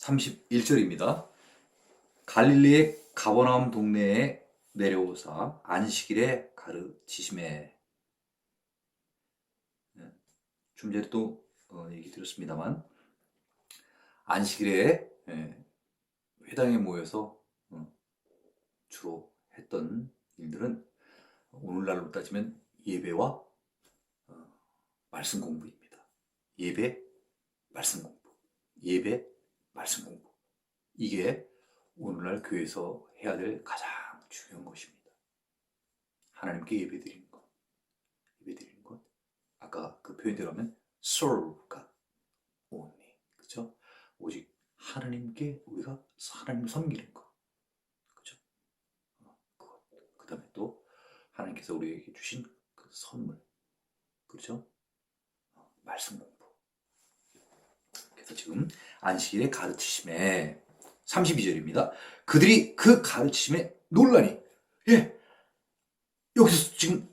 31절입니다. 갈릴리의 가버나움 동네에 내려오사 안식일에 가르치심에. 좀 전에 또 얘기 드렸습니다만 안식일에 회당에 모여서 주로 했던 일들은 오늘날로 따지면 예배와 말씀 공부입니다. 예배, 말씀 공부. 예배, 말씀 공부. 이게 오늘날 교회에서 해야 될 가장 중요한 것입니다. 하나님께 예배드리는 것. 예배드리는 것. 아까 그 표현대로 하면 serve God only. 그렇죠? 오직 하나님께 우리가 하나님을 섬기는 것. 그렇죠? 그것. 그다음에 또 하나님께서 우리에게 주신 그 선물. 그렇죠? 말씀 공부. 그래서 지금 안식일에 가르치심에 32절입니다. 그들이 그 가르치심에 놀라니. 여기서 지금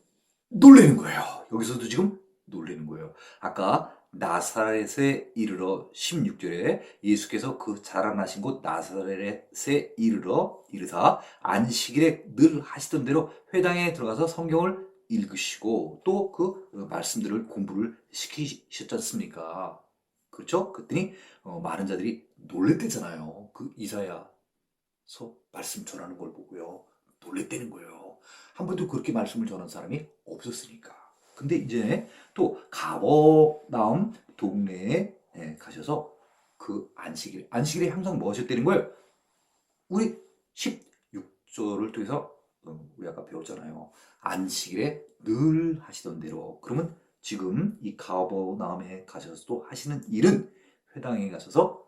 놀라는 거예요. 여기서도 지금 놀라는 거예요. 아까 나사렛에 이르러 16절에 예수께서 그 자라나신 곳 나사렛에 이르사 안식일에 늘 하시던 대로 회당에 들어가서 성경을 읽으시고 또 그 말씀들을 공부를 시키셨지 않습니까? 그렇죠? 그랬더니 많은 자들이 놀랬대잖아요. 그 이사야서 말씀 전하는 걸 보고요. 놀랬다는 거예요. 한 번도 그렇게 말씀을 전한 사람이 없었으니까. 근데 이제 또 가버나움 동네에 가셔서 그 안식일에 항상 뭐 하셨다는 거예요? 우리 16절을 통해서 우리 아까 배웠잖아요. 안식일에 늘 하시던 대로. 그러면 지금 이 가버나움에 가셔서도 하시는 일은 회당에 가셔서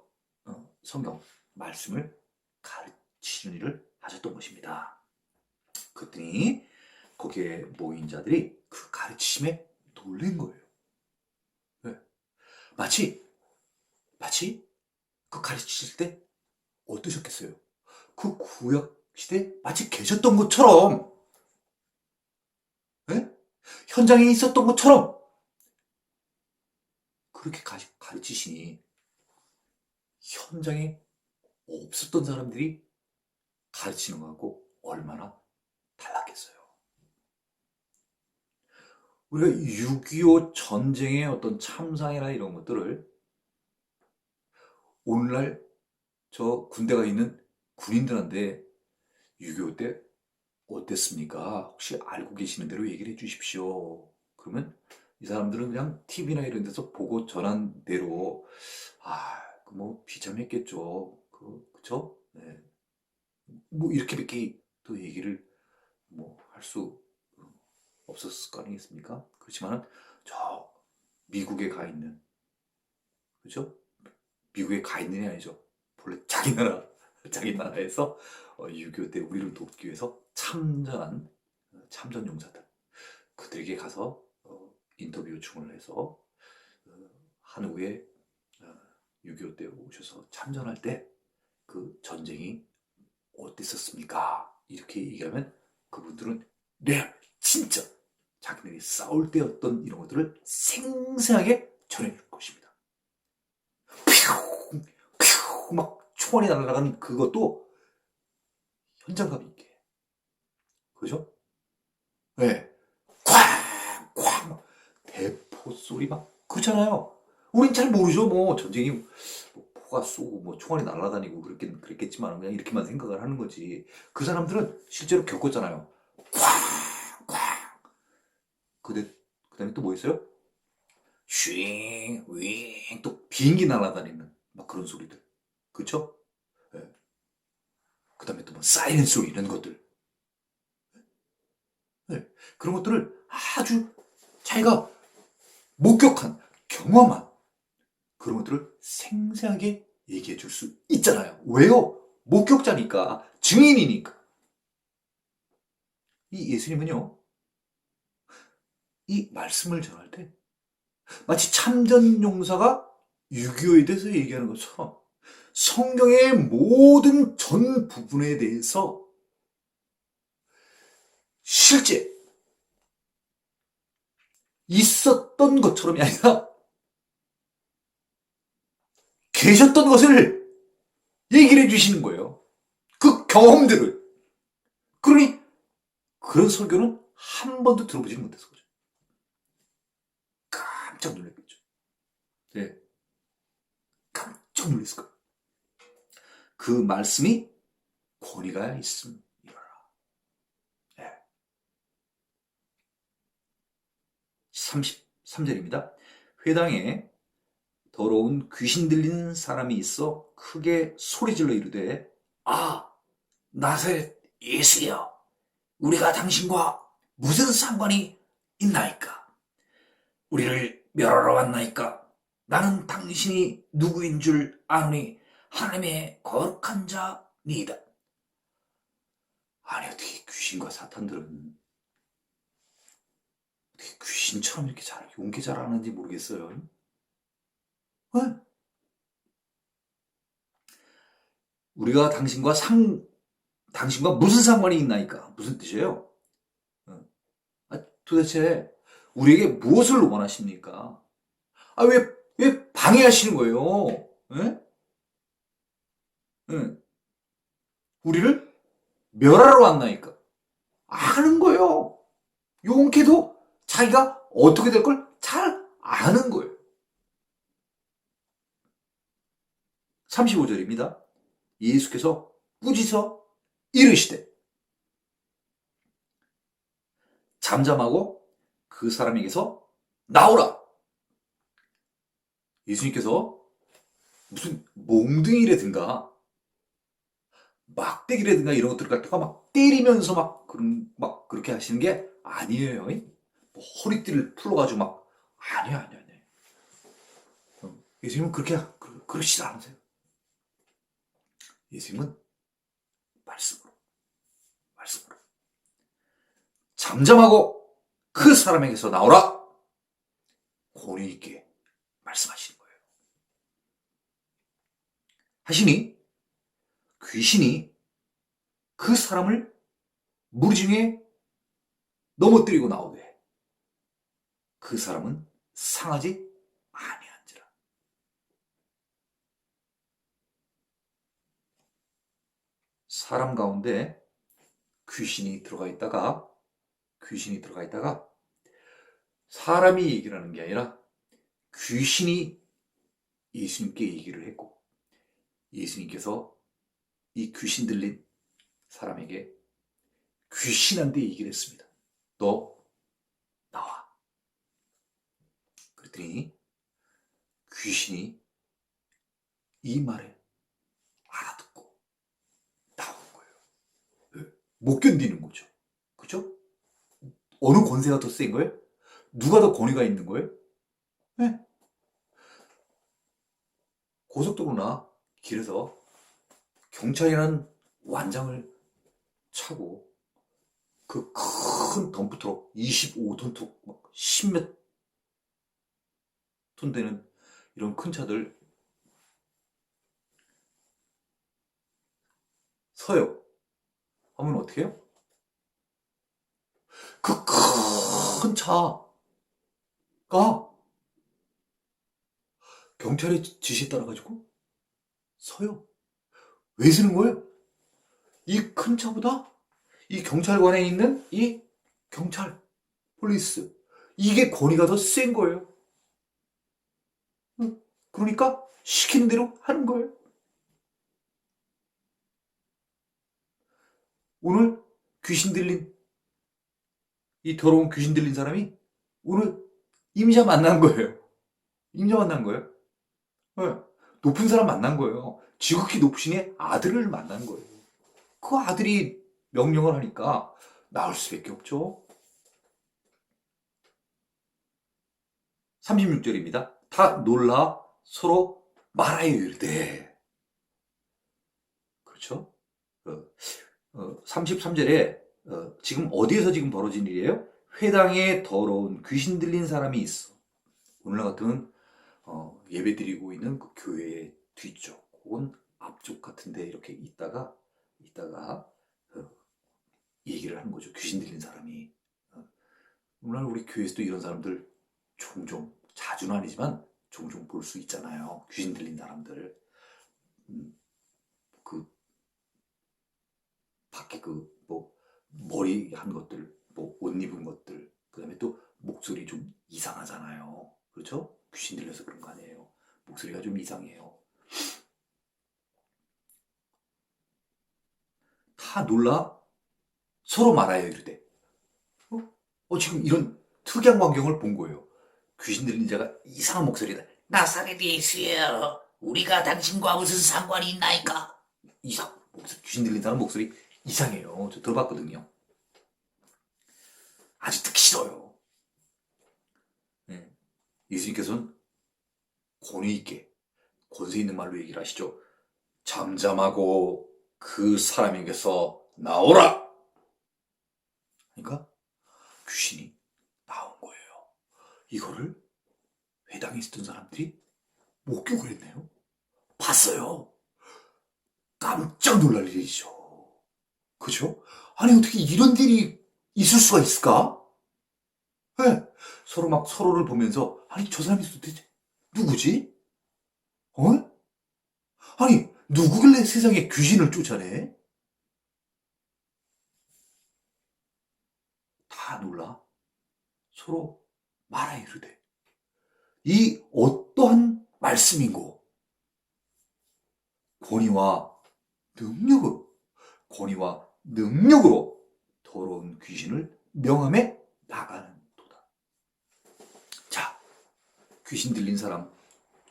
성경 말씀을 가르치는 일을 하셨던 것입니다. 그랬더니 거기에 모인 자들이 그 가르치심에 놀란 거예요. 네. 마치 그 가르치실 때 어떠셨겠어요? 그 구약 시대에 마치 계셨던 것처럼, 네? 현장에 있었던 것처럼 그렇게 가르치시니 현장에 없었던 사람들이 가르치는 것하고 얼마나 달랐겠어요. 우리가 6.25 전쟁의 어떤 참상이나 이런 것들을 오늘날 저 군대가 있는 군인들한테 6.25 때 어땠습니까? 혹시 알고 계시는 대로 얘기를 해주십시오. 그러면 이 사람들은 그냥 TV나 이런 데서 보고 전한 대로 뭐 비참했겠죠. 그쵸? 네. 뭐 이렇게밖에 또 얘기를 뭐 할 수 없었을 거 아니겠습니까? 그렇지만 저 미국에 가 있는, 그죠? 미국에 가 있는 게 아니죠. 본래 자기 나라에서 6.25 때 우리를 돕기 위해서 참전한 참전 용사들, 그들에게 가서 인터뷰 요청을 해서 한 후에 6.25 때 오셔서 참전할 때 그 전쟁이 어땠었습니까? 이렇게 얘기하면 그분들은 레알, 진짜 자기들이 싸울 때였던 이런 것들을 생생하게 전해줄 것입니다. 퓨, 퓨, 막 총알이 날아가는 그것도 현장감 있게. 그죠? 네. 쾅! 쾅! 대포 소리 막, 그렇잖아요. 우린 잘 모르죠. 뭐, 전쟁이 뭐 포가 쏘고, 뭐, 총알이 날아다니고, 그랬겠지만, 그냥 이렇게만 생각을 하는 거지. 그 사람들은 실제로 겪었잖아요. 쾅! 쾅! 그 다음에 또 뭐 있어요? 슈잉, 윙, 또 비행기 날아다니는, 막 그런 소리들. 그쵸? 네. 그 다음에 또 뭐, 사이렌 소리, 이런 것들. 네. 그런 것들을 아주 자기가 목격한, 경험한 그런 것들을 생생하게 얘기해 줄 수 있잖아요. 왜요? 목격자니까, 증인이니까. 이 예수님은요, 이 말씀을 전할 때 마치 참전 용사가 6.25에 대해서 얘기하는 것처럼 성경의 모든 전 부분에 대해서 실제 있었던 것처럼이 아니라 계셨던 것을 누리시는 거예요. 그 경험들을. 그러니 그런 설교는 한 번도 들어보지 못해서 그죠. 깜짝 놀랐겠죠. 네. 깜짝 놀랐을 거예요. 그 말씀이 권위가 있음 이러라. 네. 33절입니다. 회당에 더러운 귀신 들린 사람이 있어 크게 소리질러 이르되 아 나사렛 예수여 우리가 당신과 무슨 상관이 있나이까? 우리를 멸하러 왔나이까? 나는 당신이 누구인 줄 아노니 하나님의 거룩한 자니이다. 아니 어떻게 귀신과 사탄들은 어떻게 귀신처럼 이렇게 용기 잘하는지 모르겠어요. 네? 우리가 당신과 무슨 상관이 있나이까? 무슨 뜻이에요? 도대체 우리에게 무엇을 원하십니까? 왜 방해하시는 거예요? 네? 네. 우리를 멸하러 왔나이까? 아는 거예요. 용케도 자기가 어떻게 될 걸 잘 아는 거예요. 35절입니다. 예수께서 꾸짖어 이르시되 잠잠하고 그 사람에게서 나오라. 예수님께서 무슨 몽둥이라든가 막대기라든가 이런 것들을 갖다가 막 때리면서 막 그렇게 하시는 게 아니에요. 뭐 허리띠를 풀어가지고 막 아니야. 예수님은 그러시지 않으세요. 예수님은 말씀으로 잠잠하고 그 사람에게서 나오라. 권위 있게 말씀하시는 거예요. 하시니 귀신이 그 사람을 무리중에 넘어뜨리고 나오되 그 사람은 상하지 아니한지라. 사람 가운데 귀신이 들어가 있다가 사람이 얘기를 하는 게 아니라 귀신이 예수님께 얘기를 했고 예수님께서 이 귀신 들린 사람에게 귀신한테 얘기를 했습니다. 너 나와. 그랬더니 귀신이 이 말에 알아듣고 나온 거예요. 못 견디는 거죠. 그죠? 어느 권세가 더 센 거예요? 누가 더 권위가 있는 거예요? 네. 고속도로나 길에서 경찰이라는 완장을 차고 그 큰 덤프트럭 25톤 툭 10몇 톤 되는 이런 큰 차들 서요. 하면 어떻게 해요? 그 큰 차가 경찰의 지시에 따라가지고 서요. 왜 서는 거예요? 이 큰 차보다 이 경찰관에 있는 이 경찰, 폴리스, 이게 권위가 더 센 거예요. 그러니까 시키는 대로 하는 거예요. 오늘 귀신 들린 이 더러운 귀신 들린 사람이 오늘 임자 만난 거예요. 임자 만난 거예요. 네. 높은 사람 만난 거예요. 지극히 높으신 아들을 만난 거예요. 그 아들이 명령을 하니까 나올 수밖에 없죠. 36절입니다. 다 놀라 서로 말하여 이르되. 그렇죠? 33절에 지금 어디에서 지금 벌어진 일이에요? 회당에 더러운 귀신 들린 사람이 있어. 오늘 같은 예배 드리고 있는 그 교회의 뒤쪽 혹은 앞쪽 같은데 이렇게 있다가 얘기를 하는 거죠. 귀신 들린 사람이. 오늘 우리 교회에서도 이런 사람들 종종, 자주는 아니지만 종종 볼 수 있잖아요. 귀신 들린 사람들. 그 밖에 뭐 머리 한 것들, 뭐 옷 입은 것들, 그다음에 또 목소리 좀 이상하잖아요. 그렇죠? 귀신 들려서 그런 거 아니에요. 목소리가 좀 이상해요. 다 놀라 서로 말아요, 이러대. 지금 이런 특이한 광경을 본 거예요. 귀신 들린 자가 이상한 목소리다. 나사렛 예수여, 우리가 당신과 무슨 상관이 있나이까? 귀신 들린 사람 목소리 이상해요. 저 들어봤거든요. 아주 듣기 싫어요. 네. 예수님께서는 권위 있게, 권세 있는 말로 얘기를 하시죠. 잠잠하고 그 사람에게서 나오라! 그러니까 귀신이 나온 거예요. 이거를 회당에 있었던 사람들이 목격을 했네요. 봤어요. 깜짝 놀랄 일이죠. 그죠? 아니, 어떻게 이런 일이 있을 수가 있을까? 네. 서로 막 서로를 보면서, 아니, 저 사람이 도대체 누구지? 아니, 누구길래 세상에 귀신을 쫓아내? 다 놀라. 서로 말하 이르되. 이 어떠한 말씀인고, 권위와 능력으로 더러운 귀신을 명함에 나가는 도다. 자, 귀신 들린 사람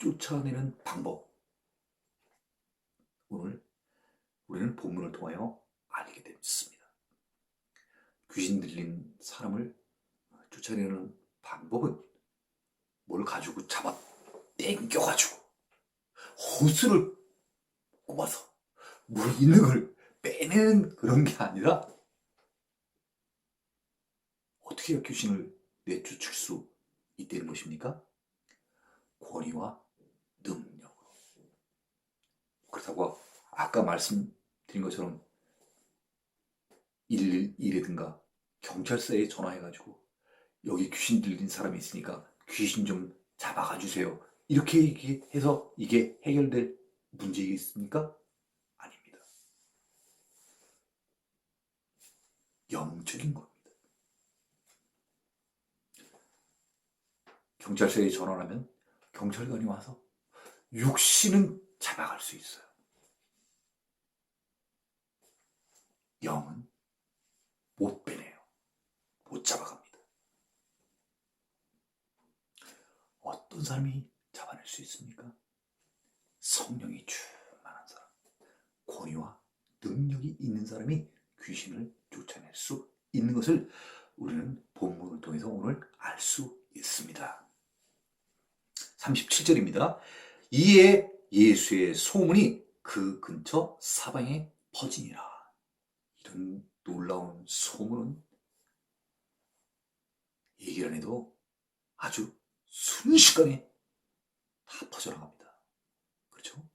쫓아내는 방법. 오늘 우리는 본문을 통하여 알게 됐습니다. 귀신 들린 사람을 쫓아내는 방법은 뭘 가지고 잡아 당겨가지고 호수를 꼽아서 물 있는 걸 빼내는 그런 게 아니라 어떻게 귀신을 내쫓을 수 있다는 것입니까? 권위와 능력으로. 그렇다고 아까 말씀드린 것처럼 112라든가 경찰서에 전화해가지고 여기 귀신 들린 사람이 있으니까 귀신 좀 잡아가 주세요. 이렇게 해서 이게 해결될 문제이겠습니까? 아닙니다. 영적인 겁니다. 경찰서에 전화를 하면 경찰관이 와서 육신은 잡아갈 수 있어요. 영은 못 빼내요. 못 잡아갑니다. 어떤 사람이 잡아낼 수 있습니까? 성령이 충만한 사람, 권위와 능력이 있는 사람이 귀신을 쫓아낼 수 있는 것을 우리는 본문을 통해서 오늘 알 수 있습니다. 37절입니다. 이에 예수의 소문이 그 근처 사방에 퍼지니라. 이런 놀라운 소문은 얘기를 안 해도 아주 순식간에 다 퍼져나갑니다. 그렇죠?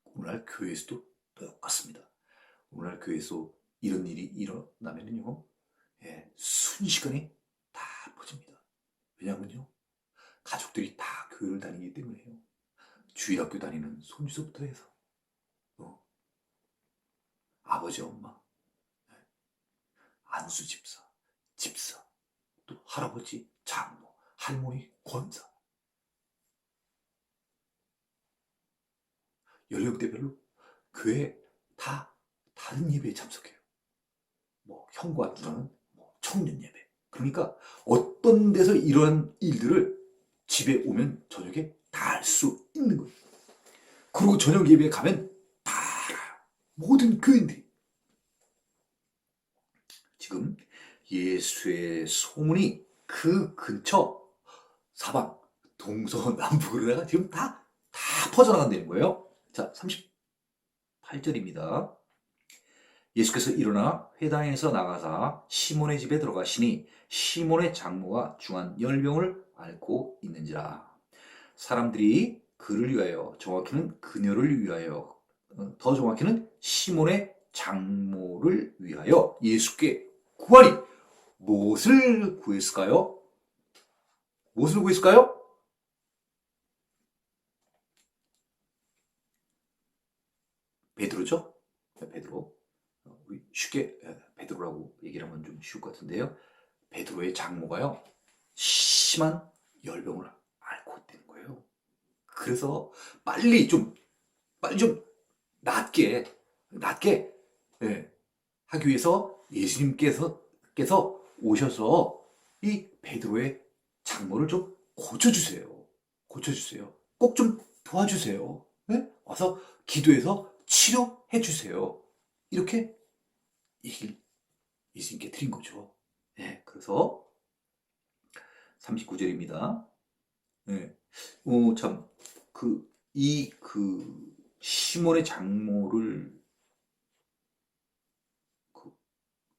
오늘날 교회에서도 똑같습니다. 오늘날 교회에서 이런 일이 일어나면요, 순식간에 다 퍼집니다. 왜냐하면요, 가족들이 다 교회를 다니기 때문에요. 주일학교 다니는 손주서부터 해서 아버지, 엄마, 안수 집사, 또 할아버지, 장모, 할머니, 권사, 연령대별로 교회 다 다른 예배에 참석해요. 뭐 형과 누나는 청년 예배. 그러니까 어떤 데서 이런 일들을 집에 오면 저녁에 다 알 수 있는 거예요. 그리고 저녁 예배에 가면 다 알아요. 모든 교인들이. 지금 예수의 소문이 그 근처 사방 동서남북으로다가 지금 다 퍼져나간다는 거예요. 자, 38절입니다. 예수께서 일어나 회당에서 나가사 시몬의 집에 들어가시니 시몬의 장모가 중한 열병을 앓고 있는지라. 사람들이 그를 위하여, 정확히는 그녀를 위하여, 더 정확히는 시몬의 장모를 위하여 예수께 구하니 무엇을 구했을까요? 무엇을 구했을까요? 베드로죠? 베드로. 우리 쉽게 베드로라고 얘기를 하면 좀 쉬울 것 같은데요. 베드로의 장모가요, 심한 열병을 앓고 있다는 거예요. 그래서 빨리 좀 낫게 예, 하기 위해서 예수님께서 오셔서 이 베드로의 장모를 좀 고쳐주세요. 고쳐주세요. 꼭 좀 도와주세요. 예? 와서 기도해서 치료해 주세요. 이렇게 얘기를 예수님께 드린 거죠. 예, 그래서 39절입니다. 예. 참, 시몬의 장모를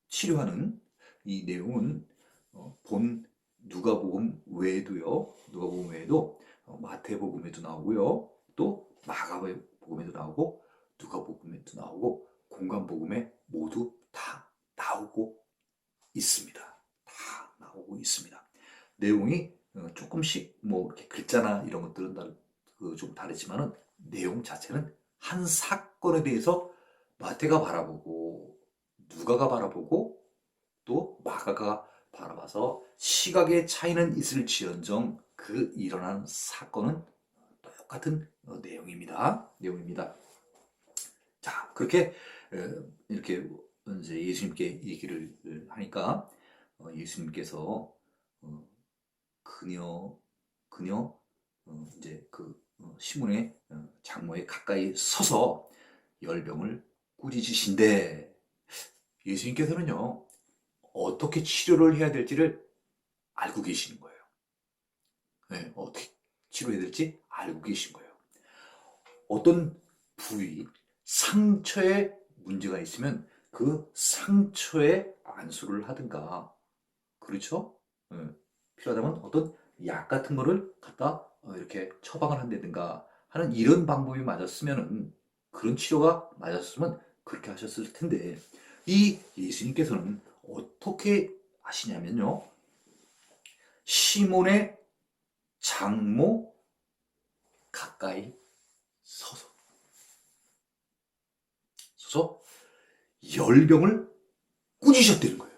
치료하는 이 내용은 본 누가복음 외에도 마태복음에도 나오고요. 또 마가복음에도 나오고 누가복음에도 나오고 공관복음에 모두 다 나오고 있습니다. 다 나오고 있습니다. 내용이 조금씩 뭐 이렇게 글자나 이런 것들은 좀 다르지만은 내용 자체는 한 사건에 대해서 마태가 바라보고 누가가 바라보고 또 마가가 바라봐서 시각의 차이는 있을지언정 그 일어난 사건은 똑같은 내용입니다. 자, 그렇게 이렇게 이제 예수님께 얘기를 하니까 예수님께서 그녀 이제 시몬의 장모에 가까이 서서 열병을 꾸짖으신데 예수님께서는요 어떻게 치료를 해야 될지를 알고 계시는 거예요. 네, 어떻게 치료해야 될지 알고 계신 거예요. 어떤 부위, 상처에 문제가 있으면 그 상처에 안수를 하든가, 그렇죠? 필요하다면 어떤 약 같은 거를 갖다 이렇게 처방을 한다든가 하는 이런 방법이 맞았으면은 그런 치료가 맞았으면 그렇게 하셨을 텐데 이 예수님께서는 어떻게 하시냐면요. 시몬의 장모 가까이 서서 열병을 꾸짖으셨다는 거예요.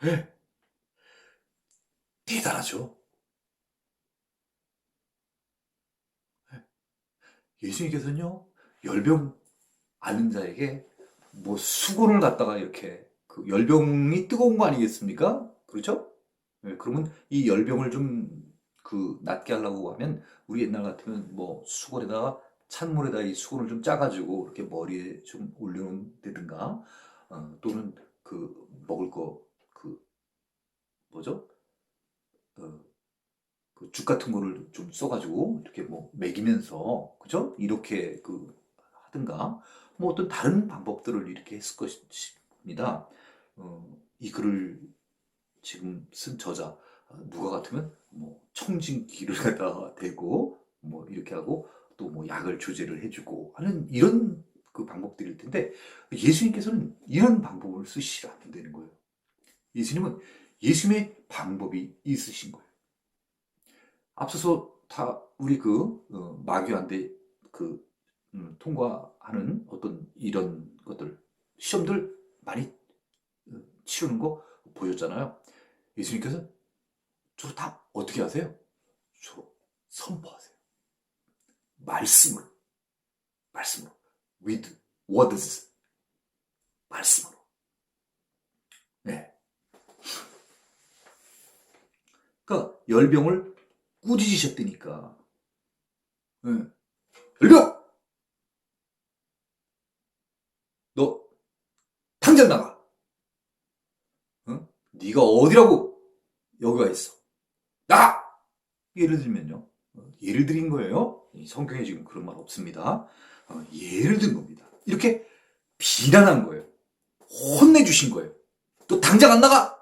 네, 대단하죠. 네. 예수님께서는요 열병 앓는 자에게 뭐 수건을 갖다가 이렇게 열병이 뜨거운 거 아니겠습니까? 그렇죠? 네, 그러면 이 열병을 좀 낫게 하려고 하면 우리 옛날 같으면 뭐 수건에다가 찬물에다 이 수건을 좀 짜가지고 이렇게 머리에 좀 올려놓는다든가 또는 먹을 거 뭐죠? 어, 죽 같은 거를 좀 써가지고 이렇게 뭐 먹이면서 그죠? 이렇게 하든가 뭐 어떤 다른 방법들을 이렇게 했을 것입니다. 이 글을 지금 쓴 저자 누가 같으면 뭐 청진기를 갖다가 대고 뭐 이렇게 하고 또 뭐 약을 조제를 해주고 하는 이런 방법들일 텐데 예수님께서는 이런 방법을 쓰시지 않는다는 거예요. 예수님의 방법이 있으신 거예요. 앞서서 다 우리 마귀한테 통과하는 어떤 이런 것들 시험들 많이 치르는 거 보셨잖아요. 예수님께서 저 다 어떻게 하세요? 저 선포하세요. 말씀으로 with words 말씀으로. 네. 그러니까 열병을 꾸짖으셨다니까. 네. 열병! 너 당장 나가. 응? 네가 어디라고 여기 와 있어. 나가! 예를 들면요. 예를 들인 거예요. 성경에 지금 그런 말 없습니다. 예를 든 겁니다. 이렇게 비난한 거예요. 혼내주신 거예요. 너 당장 안 나가!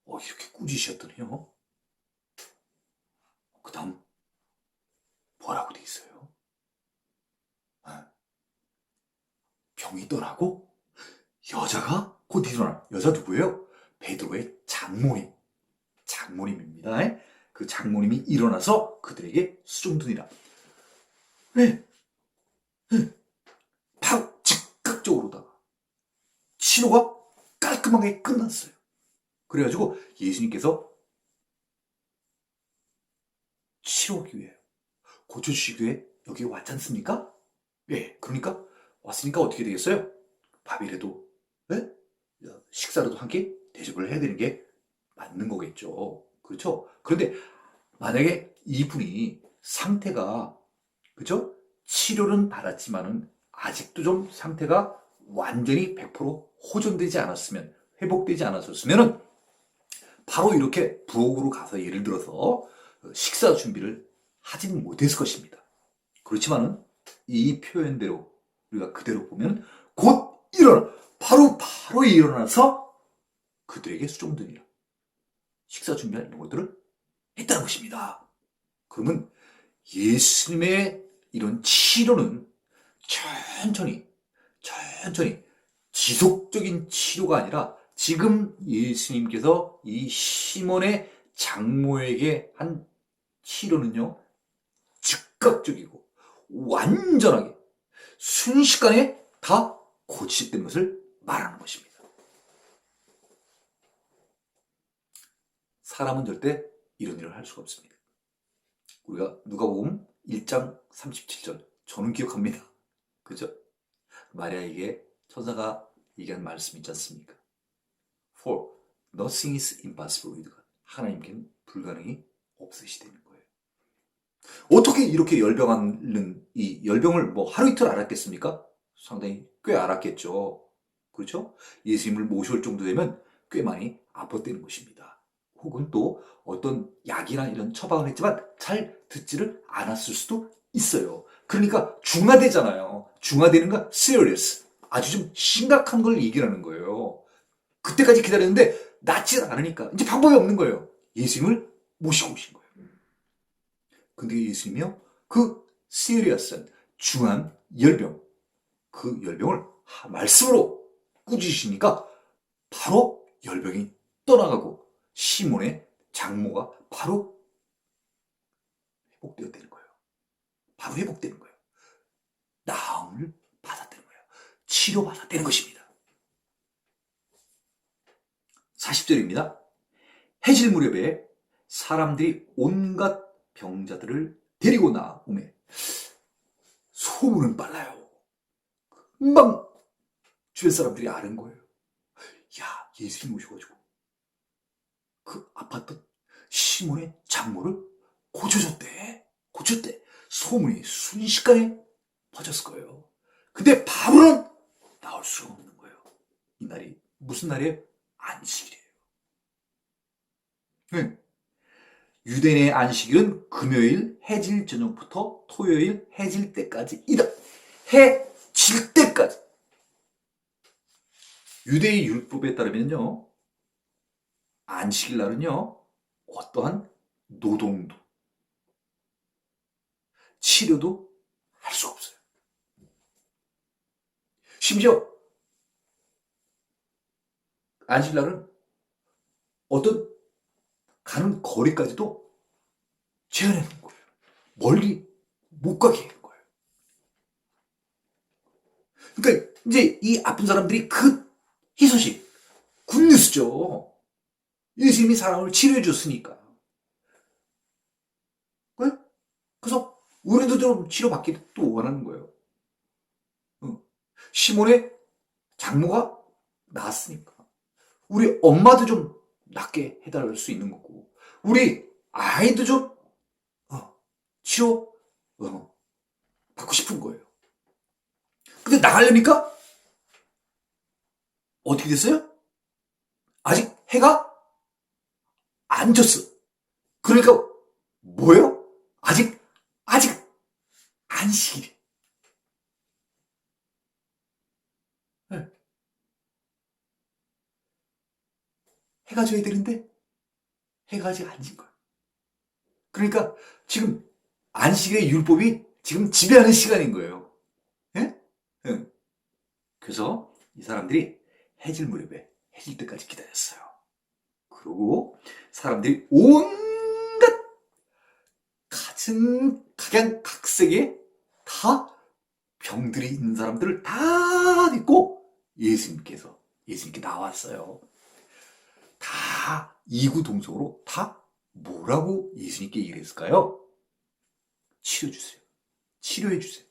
이렇게 꾸짖으셨더니요. 그 다음 뭐라고 돼 있어요? 병이 떠나고 여자가 곧 일어나. 여자 누구예요? 베드로의 장모님입니다. 그 장모님이 일어나서 그들에게 수종드니라. 왜? 바로 즉각적으로다가 치료가 깔끔하게 끝났어요. 그래가지고 예수님께서 치료하기 위해 고쳐주시기 위해 여기 왔지 않습니까? 예, 그러니까 왔으니까 어떻게 되겠어요? 밥이라도, 예? 식사라도 한 끼 대접을 해야 되는 게 맞는 거겠죠. 그렇죠? 그런데 만약에 이분이 상태가, 그죠? 치료는 받았지만은 아직도 좀 상태가 완전히 100% 호전되지 않았으면, 회복되지 않았었으면은 바로 이렇게 부엌으로 가서 예를 들어서 식사 준비를 하진 못했을 것입니다. 그렇지만은 이 표현대로 우리가 그대로 보면 곧 바로 일어나서 그들에게 수종드리라. 식사 준비할 이런 것들을 했다는 것입니다. 그러면 예수님의 이런 치료는 천천히 지속적인 치료가 아니라 지금 예수님께서 이 시몬의 장모에게 한 치료는요, 즉각적이고 완전하게 순식간에 다 고치셨다는 것을 말하는 것입니다. 사람은 절대 이런 일을 할 수가 없습니다. 우리가 누가복음 1장 37절 저는 기억합니다. 그죠? 마리아에게 천사가 얘기한 말씀 있지 않습니까? For nothing is impossible with God. 하나님께는 불가능이 없으시다는 거예요. 어떻게 이렇게 열병하는 이 열병을 뭐 하루 이틀 알았겠습니까? 상당히 꽤 알았겠죠. 그렇죠? 예수님을 모셔올 정도 되면 꽤 많이 아팠다는 것입니다. 혹은 또 어떤 약이나 이런 처방을 했지만 잘 듣지를 않았을 수도 있어요. 그러니까 중화되잖아요. 중화되는 건 serious. 아주 좀 심각한 걸 얘기하는 거예요. 그때까지 기다렸는데 낫지 않으니까 이제 방법이 없는 거예요. 예수님을 모시고 오신 거예요. 근데 예수님이요, 그 serious한 중한 열병, 그 열병을 말씀으로 꾸짖으시니까 바로 열병이 떠나가고 시몬의 장모가 바로 회복되었다는 거예요. 바로 회복되는 거예요. 나음을 받았다는 거예요. 치료받았다는 것입니다. 40절입니다. 해질 무렵에 사람들이 온갖 병자들을 데리고 나오매 소문은 빨라요. 금방 주변 사람들이 아는 거예요. 야, 예수님 오셔가지고 그 아팠던 시몬의 장모를 고쳐줬대. 소문이 순식간에 퍼졌을 거예요. 근데 바로는 나올 수가 없는 거예요. 이 날이 무슨 날이에요? 안식일이에요. 네. 유대인의 안식일은 금요일 해질 저녁부터 토요일 해질 때까지이다. 해질 때까지. 유대의 율법에 따르면요, 안식일 날은요, 어떠한 노동도, 치료도 할 수 없어요. 심지어 안식일 날은 어떤 가는 거리까지도 제한해 놓은 거예요. 멀리 못 가게 하는 거예요. 그러니까 이제 이 아픈 사람들이 그 희소식, 굿뉴스죠. 예수님이 사람을 치료해 줬으니까. 그래서 우리도 좀 치료받기를 또 원하는 거예요. 시몬의 장모가 나았으니까 우리 엄마도 좀 낫게 해달랄 수 있는 거고, 우리 아이도 좀 치료 받고 싶은 거예요. 근데 나가려니까 어떻게 됐어요? 아직 해가 안 졌어. 그러니까 뭐예요? 아직 안식일이. 네. 해가 져야 되는데 해가 아직 안 진 거야. 그러니까 지금 안식일의 율법이 지금 지배하는 시간인 거예요. 예? 예. 그래서 이 사람들이 해질 무렵에 해질 때까지 기다렸어요. 그리고 사람들이 온갖 각양각색의 다 병들이 있는 사람들을 다 데리고 예수님께 나왔어요. 다 이구동성으로 다 뭐라고 예수님께 얘기했을까요? 치료주세요. 치료해주세요.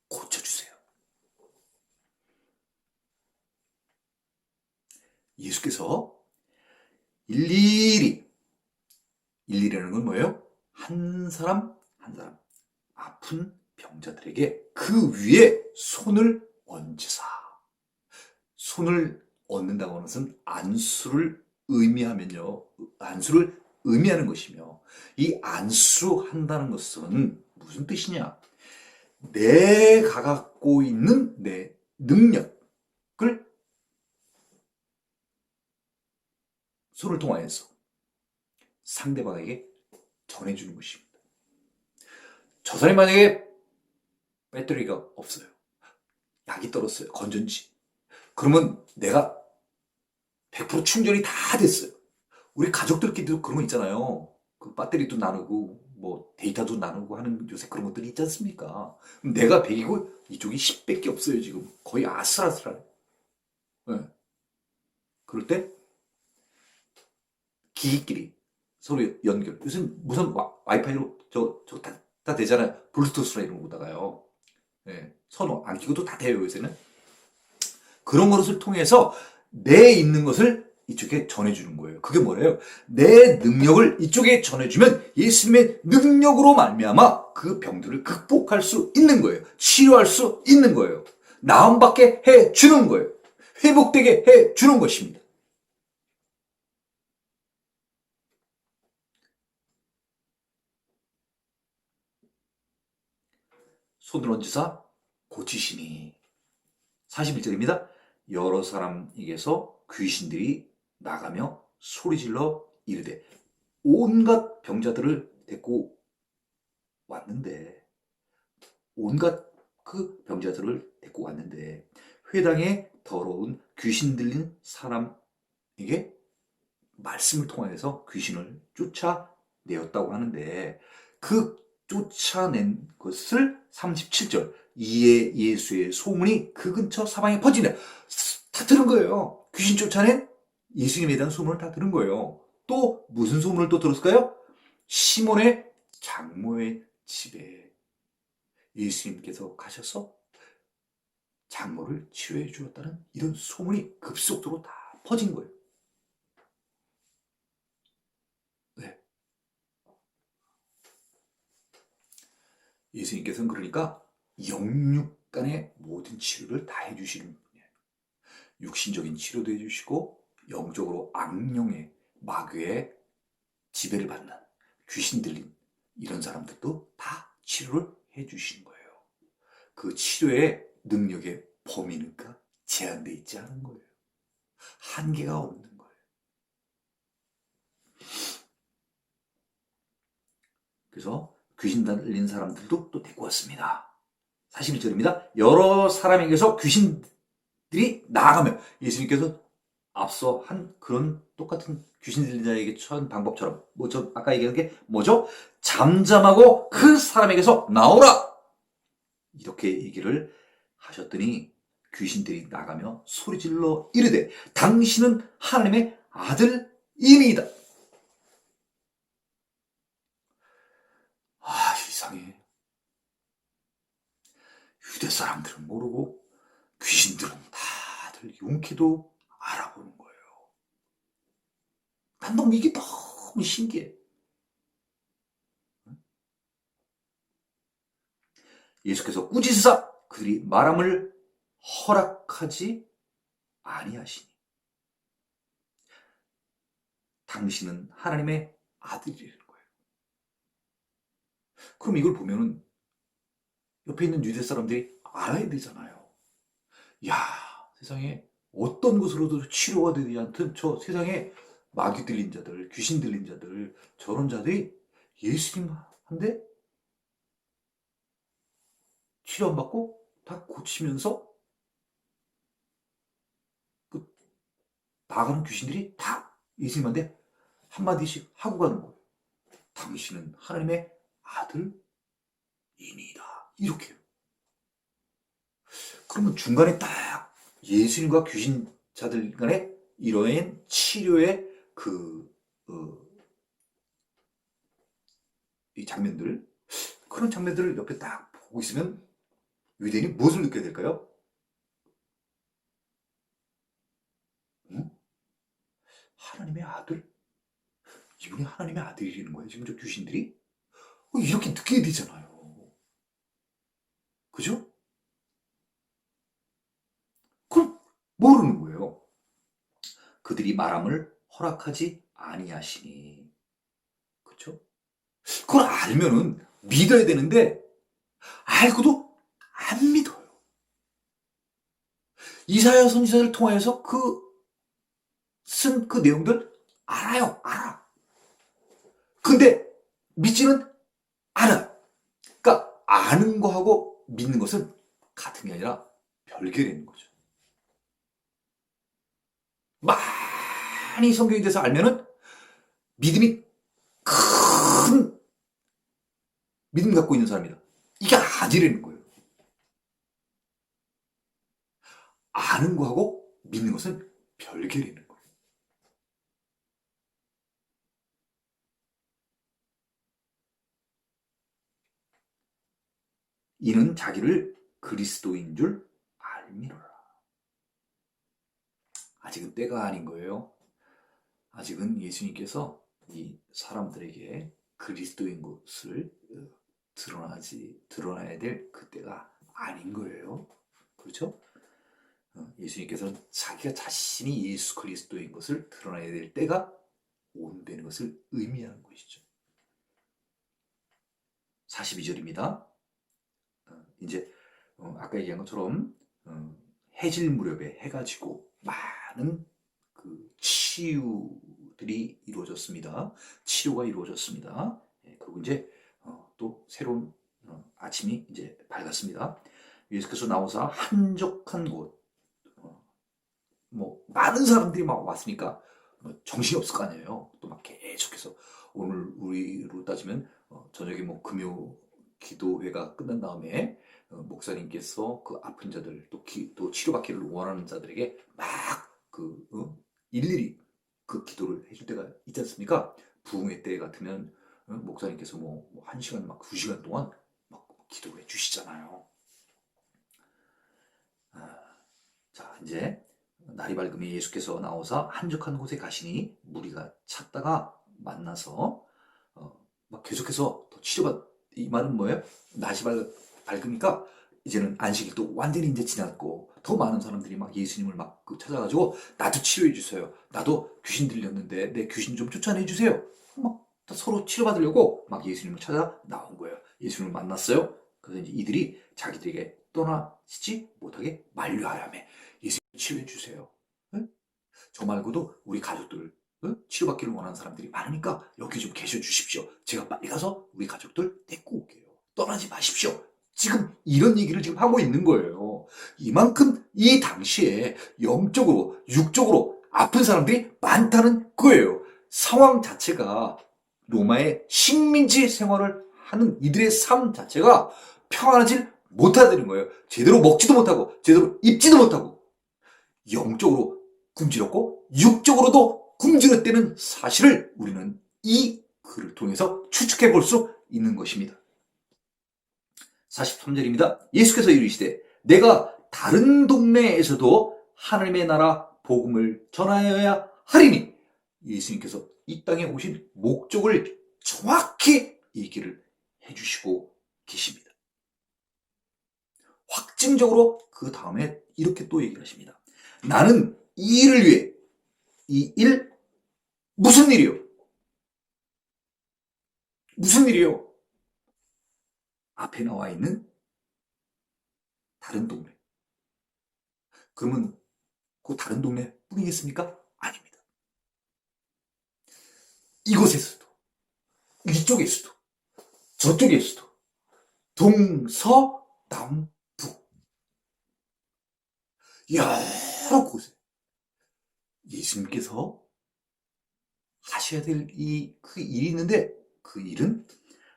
고쳐주세요. 예수께서 일일이라는 건 뭐예요? 한 사람 한 사람 아픈 병자들에게 그 위에 손을 얹으사. 손을 얹는다고 하는 것은 안수를 의미하는 것이며, 이 안수한다는 것은 무슨 뜻이냐? 내가 갖고 있는 내 능력을 손을 통하여서 상대방에게 전해주는 것입니다. 저 사람이 만약에 배터리가 없어요. 약이 떨었어요. 건전지. 그러면 내가 100% 충전이 다 됐어요. 우리 가족들끼리도 그런 거 있잖아요. 그 배터리도 나누고 뭐 데이터도 나누고 하는 요새 그런 것들이 있지 않습니까? 내가 100이고 이쪽이 10밖에 없어요. 지금 거의 아슬아슬하네. 네. 그럴 때 기기끼리 서로 연결. 요즘 무슨 와이파이로 다 되잖아요. 블루투스나 이런 거다가요. 네. 선호 안 끼고도 다 돼요. 요새는. 그런 것을 통해서 내 있는 것을 이쪽에 전해주는 거예요. 그게 뭐래요? 내 능력을 이쪽에 전해주면 예수님의 능력으로 말미암아 그 병들을 극복할 수 있는 거예요. 치료할 수 있는 거예요. 나음받게 해주는 거예요. 회복되게 해주는 것입니다. 손을 얹으사 고치시니. 41절입니다. 여러 사람에게서 귀신들이 나가며 소리질러 이르되. 온갖 병자들을 데리고 왔는데, 온갖 그 병자들을 데리고 왔는데 회당에 더러운 귀신 들린 사람에게 말씀을 통하여서 귀신을 쫓아내었다고 하는데, 그 쫓아낸 것을 37절 이에 예수의 소문이 그 근처 사방에 퍼지네. 다 들은 거예요. 귀신 쫓아낸 예수님에 대한 소문을 다 들은 거예요. 또 무슨 소문을 또 들었을까요? 시몬의 장모의 집에 예수님께서 가셔서 장모를 치료해 주었다는 이런 소문이 급속도로 다 퍼진 거예요. 네. 예수님께서는 그러니까 영육간의 모든 치료를 다 해주시는 분이에요. 육신적인 치료도 해주시고 영적으로 악령의 마귀의 지배를 받는 귀신 들린 이런 사람들도 다 치료를 해주시는 거예요. 그 치료의 능력의 범위는가 제한되어 있지 않은 거예요. 한계가 없는 거예요. 그래서 귀신 들린 사람들도 또 데리고 왔습니다. 41절입니다. 여러 사람에게서 귀신들이 나아가며, 예수님께서 앞서 한 그런 똑같은 귀신 들린 자에게 처한 방법처럼, 저 아까 얘기한 게 뭐죠? 잠잠하고 그 사람에게서 나오라! 이렇게 얘기를 하셨더니 귀신들이 나가며 소리질러 이르되 당신은 하나님의 아들이니이다. 이상해. 유대 사람들은 모르고 귀신들은 다들 용케도 알아보는 거예요. 난 너무 이게 너무 신기해. 예수께서 꾸짖으사 그들이 말함을 허락하지 아니하시니 당신은 하나님의 아들이라는 거예요. 그럼 이걸 보면은 옆에 있는 유대 사람들이 알아야 되잖아요. 야, 세상에 어떤 것으로도 치료가 되지 않든 저 세상에 마귀 들린 자들, 귀신 들린 자들, 저런 자들이 예수님한테 치료 안 받고 다 고치면서 그 나가는 귀신들이 다 예수님한테 한마디씩 하고 가는 거예요. 당신은 하나님의 아들이니이다. 이렇게요. 그러면 중간에 딱 예수님과 귀신자들 간의 이러한 치료의 이 장면들, 그런 장면들을 옆에 딱 보고 있으면 유대인이 무엇을 느껴야 될까요? 응? 하나님의 아들? 이분이 하나님의 아들이라는 거예요, 지금 저 귀신들이? 이렇게 느껴야 되잖아요. 그죠? 그럼 모르는 거예요. 그들이 말함을 허락하지 아니하시니. 그죠? 그걸 알면은 믿어야 되는데 알고도 안 믿어요. 이사야 선지자를 통하여서 쓴 그 내용들 알아요. 알아. 근데 믿지는 않아. 그러니까 아는 거하고 믿는 것은 같은 게 아니라 별개라는 거죠. 많이 성경에 대해서 알면은 믿음이 큰 믿음 갖고 있는 사람이다. 이게 아니라는 거예요. 아는 거하고 믿는 것은 별개라는 거예요. 이는 자기를 그리스도인 줄 알미로라. 아직은 때가 아닌 거예요. 아직은 예수님께서 이 사람들에게 그리스도인 것을 드러나야 될 그때가 아닌 거예요. 그렇죠? 예수님께서는 자기가 자신이 예수 그리스도인 것을 드러나야 될 때가 온다는 것을 의미하는 것이죠. 42절입니다. 이제 아까 얘기한 것처럼 해질 무렵에 해가 지고 많은 그 치유들이 이루어졌습니다. 치료가 이루어졌습니다. 그리고 이제 또 새로운 아침이 이제 밝았습니다. 예수께서 나오사 한적한 곳, 뭐 많은 사람들이 막 왔으니까 정신이 없을 거 아니에요. 또 막 계속해서 오늘 우리로 따지면 저녁에 뭐 금요 기도회가 끝난 다음에 목사님께서 그 아픈 자들 또 치료받기를 원하는 자들에게 막 일일이 그 기도를 해줄 때가 있지 않습니까? 부흥회 때 같으면 목사님께서 뭐 1시간 막 2시간 동안 막 기도해 주시잖아요. 자, 이제 날이 밝으면 예수께서 나오사 한적한 곳에 가시니 무리가 찾다가 만나서 막 계속해서 더 이 말은 뭐예요? 낮이 밝으니까 이제는 안식일 또 완전히 이제 지났고 더 많은 사람들이 막 예수님을 막 찾아가지고 나도 치료해 주세요. 나도 귀신 들렸는데 내 귀신 좀 쫓아내 주세요. 막 서로 치료받으려고 막 예수님을 찾아 나온 거예요. 예수님을 만났어요. 그래서 이제 이들이 자기들에게 떠나지 못하게 만류하라며 예수님 치료해 주세요. 응? 저 말고도 우리 가족들 치료받기를 원하는 사람들이 많으니까 여기 좀 계셔 주십시오. 제가 빨리 가서 우리 가족들 데리고 올게요. 떠나지 마십시오. 지금 이런 얘기를 지금 하고 있는 거예요. 이만큼 이 당시에 영적으로 육적으로 아픈 사람들이 많다는 거예요. 상황 자체가 로마의 식민지 생활을 하는 이들의 삶 자체가 평안하지 못하다는 거예요. 제대로 먹지도 못하고 제대로 입지도 못하고 영적으로 굶주렸고 육적으로도 굶주렸다는 사실을 우리는 이 글을 통해서 추측해 볼 수 있는 것입니다. 43절입니다. 예수께서 이르시되 내가 다른 동네에서도 하나님의 나라 복음을 전하여야 하리니 예수님께서 이 땅에 오신 목적을 정확히 얘기를 해주시고 계십니다. 확증적으로 그 다음에 이렇게 또 얘기를 하십니다. 나는 이 일을 위해 이 일 무슨 일이요? 무슨 일이요? 앞에 나와 있는 다른 동네. 그러면 그 다른 동네 뿐이겠습니까? 아닙니다. 이곳에서도 이쪽에서도 저쪽에서도 동서남북 여러 곳에 예수님께서 하셔야 될 그 일이 있는데 그 일은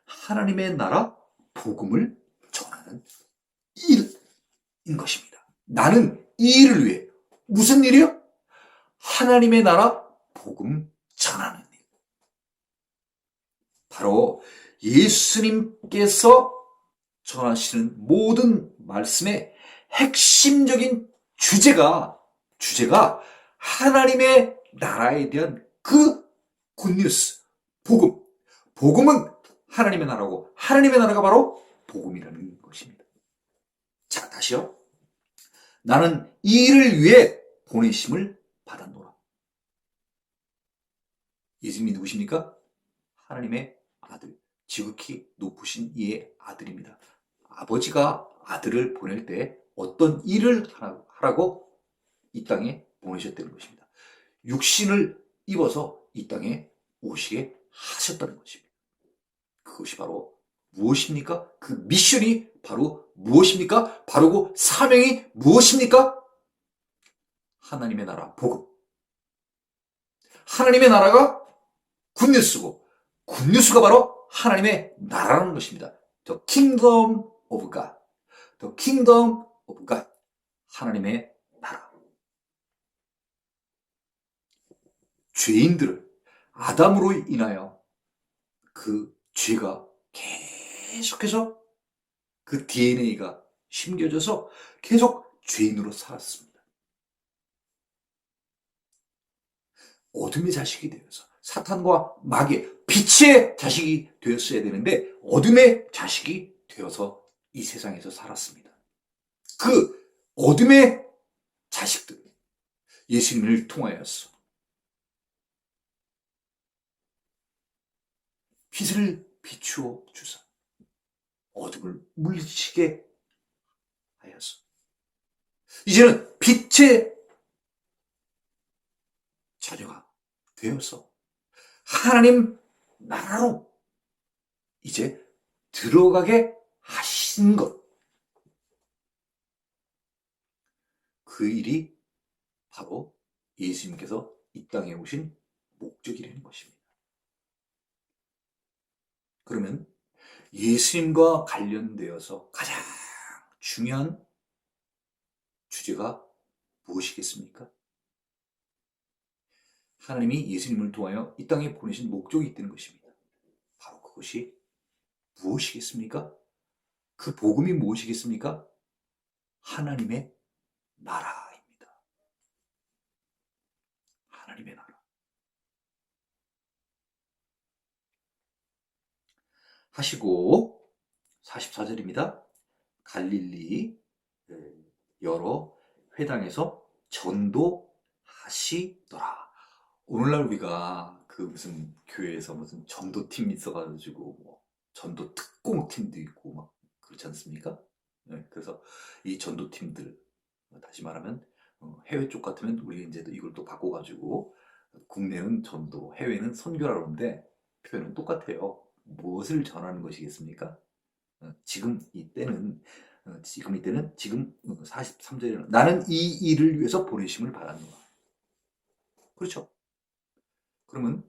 하나님의 나라 복음을 전하는 나는 일인 것입니다. 나는 이 일을 위해 무슨 일이요? 하나님의 나라 복음 전하는 일. 바로 예수님께서 전하시는 모든 말씀의 핵심적인 주제가 하나님의 나라에 대한 그 굿뉴스, 복음. 복음은 하나님의 나라고 하나님의 나라가 바로 복음이라는 것입니다. 자, 다시요. 나는 이 일을 위해 보내심을 받았노라. 예수님이 누구십니까? 하나님의 아들, 지극히 높으신 이의 아들입니다. 아버지가 아들을 보낼 때 어떤 일을 하라고 이 땅에 보내셨다는 것입니다. 육신을 입어서 이 땅에 오시게 하셨다는 것입니다. 그것이 바로 무엇입니까? 그 미션이 바로 무엇입니까? 바로 그 사명이 무엇입니까? 하나님의 나라 복음. 하나님의 나라가 굿뉴스고 굿뉴스가 바로 하나님의 나라라는 것입니다. The kingdom of God. The kingdom of God. 하나님의 나라. 죄인들을 아담으로 인하여 그 죄가 계속해서 그 DNA가 심겨져서 계속 죄인으로 살았습니다. 어둠의 자식이 되어서 사탄과 마귀의 빛의 자식이 되었어야 되는데 어둠의 자식이 되어서 이 세상에서 살았습니다. 그 어둠의 자식들 예수님을 통하여서 빛을 비추어 주사 어둠을 물리치게 하여서 이제는 빛의 자녀가 되어서 하나님 나라로 이제 들어가게 하신 것. 그 일이 바로 예수님께서 이 땅에 오신 목적이라는 것입니다. 그러면 예수님과 관련되어서 가장 중요한 주제가 무엇이겠습니까? 하나님이 예수님을 통하여 이 땅에 보내신 목적이 있다는 것입니다. 바로 그것이 무엇이겠습니까? 그 복음이 무엇이겠습니까? 하나님의 나라입니다. 하나님의 나라. 하시고 44절입니다. 갈릴리 여러 회당에서 전도하시더라. 오늘날 우리가 그 무슨 교회에서 무슨 전도팀 있어가지고 뭐 전도 특공팀도 있고 막 그렇지 않습니까? 네, 그래서 이 전도팀들 다시 말하면 해외 쪽 같으면 우리 이제 이걸 또 바꿔가지고 국내는 전도, 해외는 선교라는데 표현은 똑같아요. 무엇을 전하는 것이겠습니까? 지금 이때는 지금 43절에는 나는 이 일을 위해서 보내심을 받았노라. 그렇죠? 그러면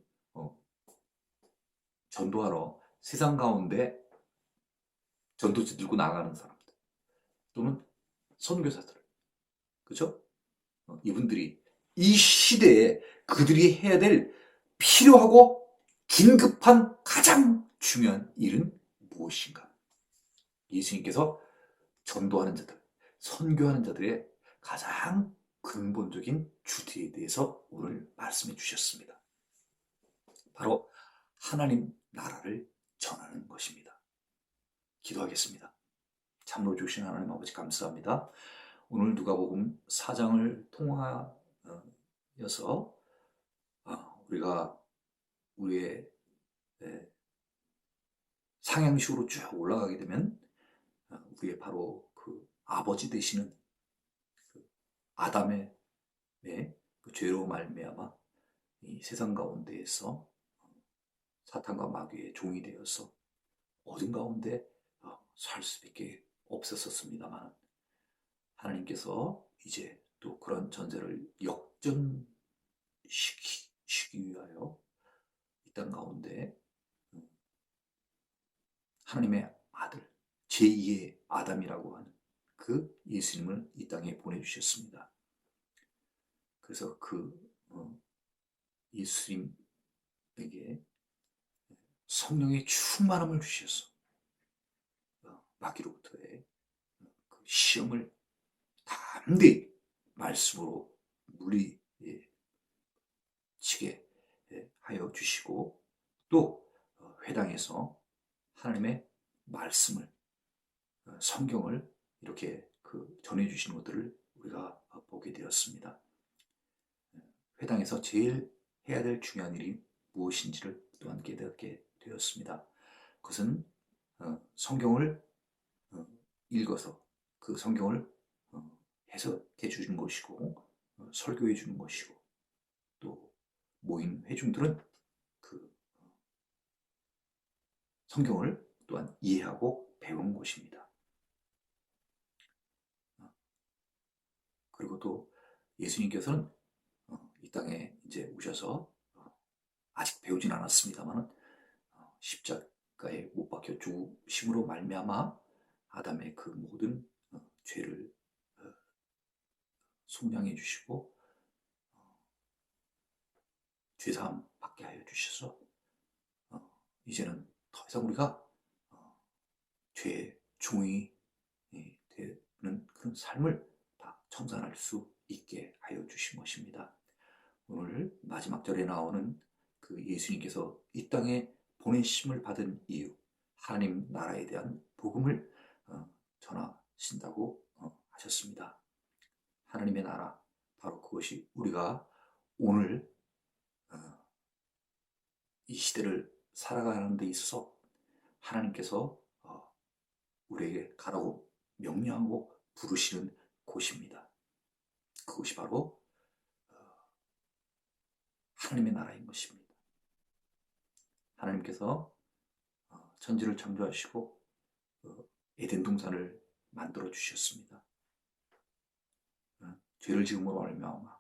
전도하러 세상 가운데 전도지 들고 나가는 사람들 또는 선교사들, 그렇죠? 이분들이 이 시대에 그들이 해야 될 필요하고 긴급한 가장 중요한 일은 무엇인가? 예수님께서 전도하는 자들, 선교하는 자들의 가장 근본적인 주제에 대해서 오늘 말씀해 주셨습니다. 바로 하나님 나라를 전하는 것입니다. 기도하겠습니다. 참으로 주신 하나님 아버지 감사합니다. 오늘 누가복음 4장을 통하여서 우리가 우리의 상향식으로 쭉 올라가게 되면 우리의 바로 그 아버지 되시는 그 아담의 그 죄로 말미암아 이 세상 가운데에서 사탄과 마귀의 종이 되어서 어둠 가운데 살 수밖에 없었습니다만 하나님께서 이제 또 그런 전제를 역전시키기 위하여 이 땅 가운데 하나님의 아들 제2의 아담이라고 하는 그 예수님을 이 땅에 보내주셨습니다. 그래서 그 예수님에게 성령의 충만함을 주셔서 마귀로부터의 그 시험을 담대히 말씀으로 물리치게 하여 주시고, 또 회당에서 하나님의 말씀을, 성경을 이렇게 전해 주시는 것들을 우리가 보게 되었습니다. 회당에서 제일 해야 될 중요한 일이 무엇인지를 또한 깨닫게 되었습니다. 그것은 성경을 읽어서 그 성경을 해석해 주는 것이고, 설교해 주는 것이고, 또 모인 회중들은 그 성경을 또한 이해하고 배우는 것입니다. 그리고 또 예수님께서는 이 땅에 이제 오셔서 아직 배우진 않았습니다만 십자가에 못 박혀 죽으심으로 말미암아 아담의 그 모든 죄를 속량해 주시고 죄사함 받게 하여 주셔서 이제는 더 이상 우리가 죄의 종이 되는 그런 삶을 다 청산할 수 있게 하여 주신 것입니다. 오늘 마지막 절에 나오는 그 예수님께서 이 땅에 보내심을 받은 이유, 하나님 나라에 대한 복음을 전하신다고 하셨습니다. 하나님의 나라, 바로 그것이 우리가 오늘 이 시대를 살아가는 데 있어서 하나님께서 우리에게 가라고 명령하고 부르시는 곳입니다. 그것이 바로 하나님의 나라인 것입니다. 하나님께서 천지를 창조하시고 에덴 동산을 만들어 주셨습니다. 죄를 지음으로 말미암아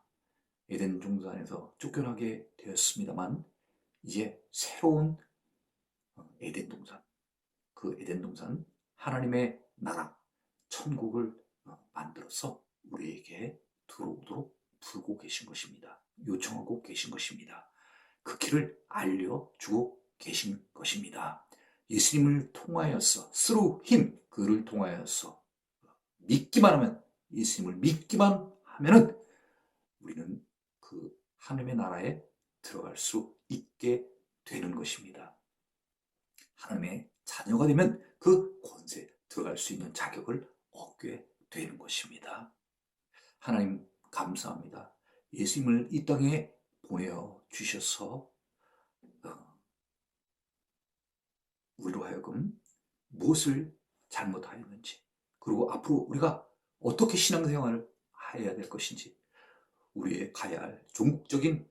에덴 동산에서 쫓겨나게 되었습니다만, 이제 새로운 에덴 동산, 그 에덴 동산, 하나님의 나라, 천국을 만들어서 우리에게 들어오도록 부르고 계신 것입니다. 요청하고 계신 것입니다. 그 길을 알려주고 계신 것입니다. 예수님을 통하여서, through him, 그를 통하여서 믿기만 하면, 예수님을 믿기만 하면은 우리는 그 하나님의 나라에 들어갈 수 있게 되는 것입니다. 하나님의 자녀가 되면 그 권세에 들어갈 수 있는 자격을 얻게 되는 것입니다. 하나님 감사합니다. 예수님을 이 땅에 보내어 주셔서 우리로 하여금 무엇을 잘못하였는지, 그리고 앞으로 우리가 어떻게 신앙생활을 해야 될 것인지, 우리의 가야 할 종국적인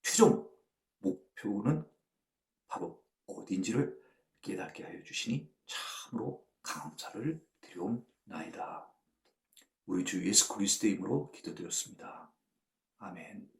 최종 목표는 바로 어디인지를 깨닫게 하여 주시니 참으로 감사를 드리옵나이다. 우리 주 예수 그리스도의 이름으로 기도드렸습니다. 아멘.